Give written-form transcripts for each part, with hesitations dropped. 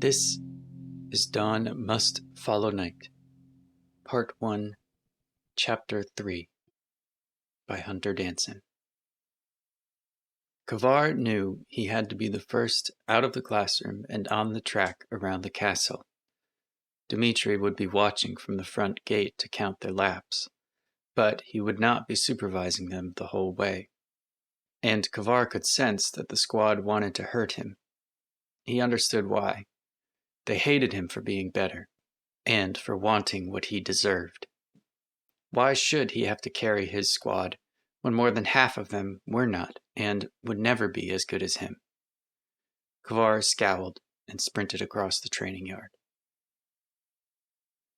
This is Dawn Must Follow Night, Part 1, Chapter 3, by Hunter Danson. Cavaar knew he had to be the first out of the classroom and on the track around the castle. Dmitri would be watching from the front gate to count their laps, but he would not be supervising them the whole way. And Cavaar could sense that the squad wanted to hurt him. He understood why. They hated him for being better, and for wanting what he deserved. Why should he have to carry his squad when more than half of them were not and would never be as good as him? Cavaar scowled and sprinted across the training yard.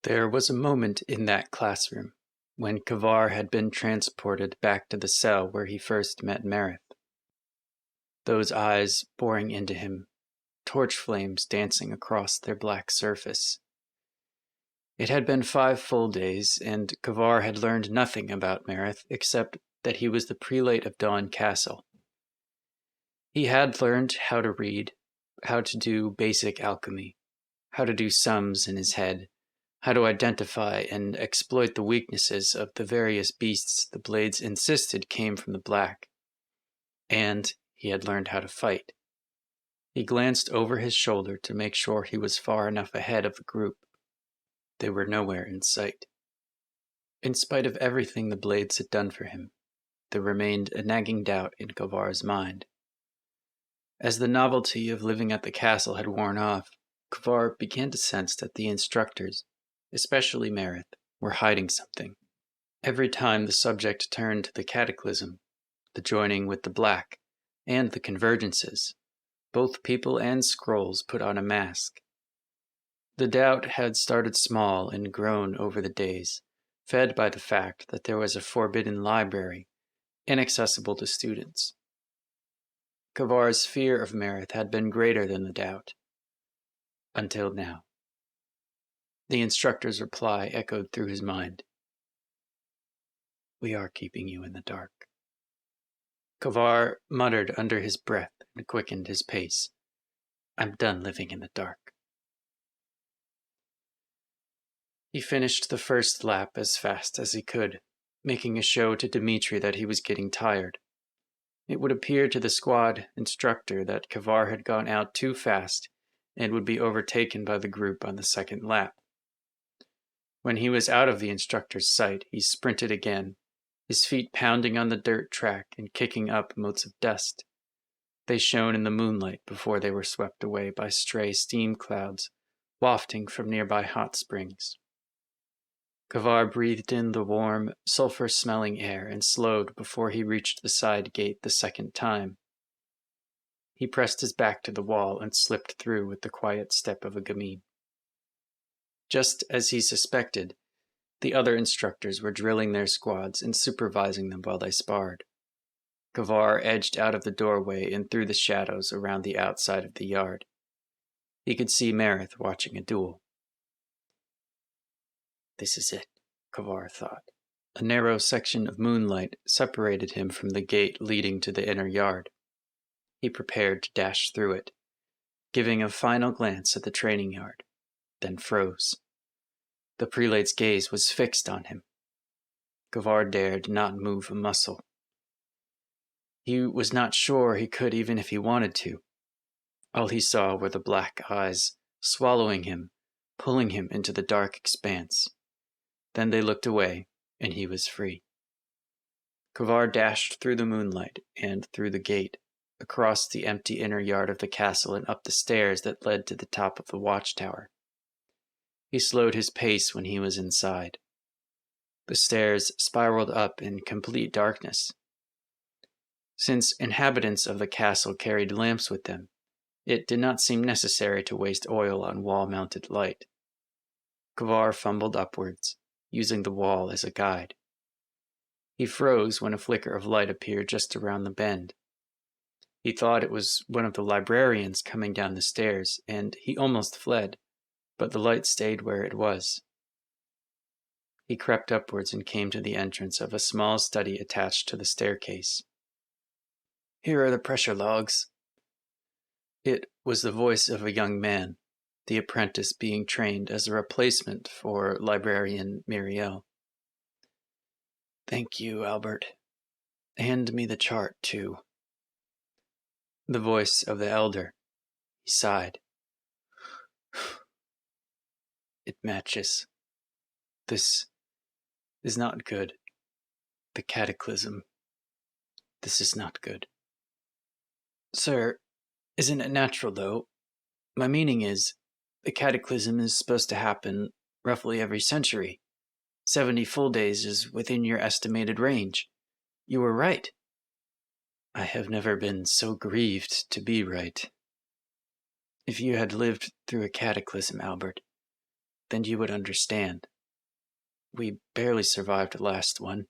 There was a moment in that classroom when Cavaar had been transported back to the cell where he first met Meredith. Those eyes boring into him, torch flames dancing across their black surface. It had been 5 full days, and Cavaar had learned nothing about Meredith except that he was the prelate of Dawn Castle. He had learned how to read, how to do basic alchemy, how to do sums in his head, how to identify and exploit the weaknesses of the various beasts the blades insisted came from the black. And he had learned how to fight. He glanced over his shoulder to make sure he was far enough ahead of the group. They were nowhere in sight. In spite of everything the blades had done for him, there remained a nagging doubt in Cavaar's mind. As the novelty of living at the castle had worn off, Cavaar began to sense that the instructors, especially Meredith, were hiding something. Every time the subject turned to the cataclysm, the joining with the black, and the convergences, both people and scrolls put on a mask. The doubt had started small and grown over the days, fed by the fact that there was a forbidden library, inaccessible to students. Cavaar's fear of Meredith had been greater than the doubt. Until now. The instructor's reply echoed through his mind. "We are keeping you in the dark." Cavaar muttered under his breath and quickened his pace. "I'm done living in the dark." He finished the first lap as fast as he could, making a show to Dmitri that he was getting tired. It would appear to the squad instructor that Cavaar had gone out too fast and would be overtaken by the group on the second lap. When he was out of the instructor's sight, he sprinted again, his feet pounding on the dirt track and kicking up motes of dust. They shone in the moonlight before they were swept away by stray steam clouds wafting from nearby hot springs. Cavaar breathed in the warm, sulphur-smelling air and slowed before he reached the side gate the second time. He pressed his back to the wall and slipped through with the quiet step of a gamine. Just as he suspected, the other instructors were drilling their squads and supervising them while they sparred. Cavaar edged out of the doorway and through the shadows around the outside of the yard. He could see Meredith watching a duel. This is it, Cavaar thought. A narrow section of moonlight separated him from the gate leading to the inner yard. He prepared to dash through it, giving a final glance at the training yard, then froze. The prelate's gaze was fixed on him. Cavaar dared not move a muscle. He was not sure he could even if he wanted to. All he saw were the black eyes, swallowing him, pulling him into the dark expanse. Then they looked away, and he was free. Cavaar dashed through the moonlight and through the gate, across the empty inner yard of the castle and up the stairs that led to the top of the watchtower. He slowed his pace when he was inside. The stairs spiraled up in complete darkness. Since inhabitants of the castle carried lamps with them, it did not seem necessary to waste oil on wall-mounted light. Cavaar fumbled upwards, using the wall as a guide. He froze when a flicker of light appeared just around the bend. He thought it was one of the librarians coming down the stairs, and he almost fled, but the light stayed where it was. He crept upwards and came to the entrance of a small study attached to the staircase. "Here are the pressure logs." It was the voice of a young man, the apprentice being trained as a replacement for librarian Muriel. "Thank you, Albert. Hand me the chart, too." The voice of the elder. He sighed. "It matches. This is not good. The cataclysm. This is not good." "Sir, isn't it natural, though? My meaning is, the cataclysm is supposed to happen roughly every century. 70 full days is within your estimated range. You were right." "I have never been so grieved to be right." "If you had lived through a cataclysm, Albert, then you would understand. We barely survived the last one,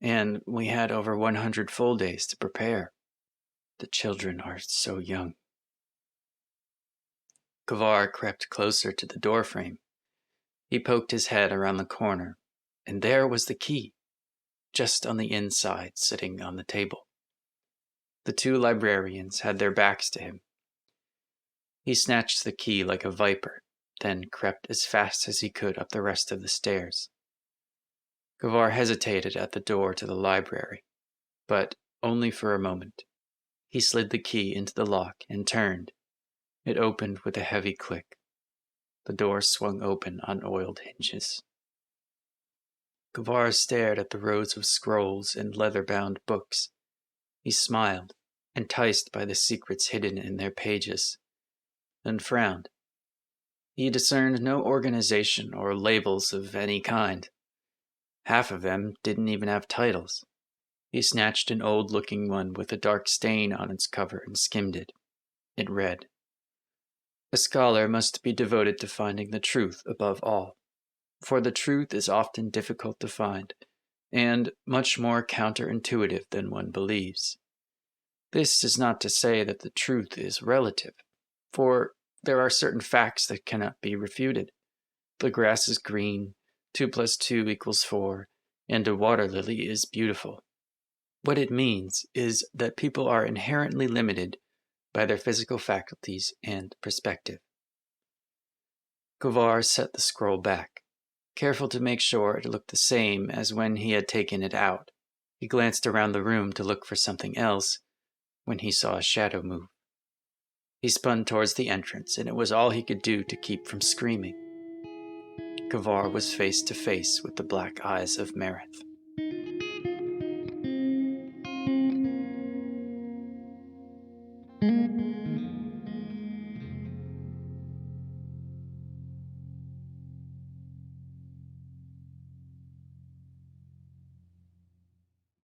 and we had over 100 full days to prepare. The children are so young." Cavaar crept closer to the doorframe. He poked his head around the corner, and there was the key, just on the inside, sitting on the table. The two librarians had their backs to him. He snatched the key like a viper, then crept as fast as he could up the rest of the stairs. Cavaar hesitated at the door to the library, but only for a moment. He slid the key into the lock and turned. It opened with a heavy click. The door swung open on oiled hinges. Cavaar stared at the rows of scrolls and leather-bound books. He smiled, enticed by the secrets hidden in their pages, then frowned. He discerned no organization or labels of any kind. Half of them didn't even have titles. He snatched an old-looking one with a dark stain on its cover and skimmed it. It read, "A scholar must be devoted to finding the truth above all, for the truth is often difficult to find, and much more counterintuitive than one believes. This is not to say that the truth is relative, for there are certain facts that cannot be refuted. The grass is green, 2 + 2 = 4, and a water lily is beautiful. What it means is that people are inherently limited by their physical faculties and perspective." Cavaar set the scroll back, careful to make sure it looked the same as when he had taken it out. He glanced around the room to look for something else when he saw a shadow move. He spun towards the entrance, and it was all he could do to keep from screaming. Cavaar was face to face with the black eyes of Marith.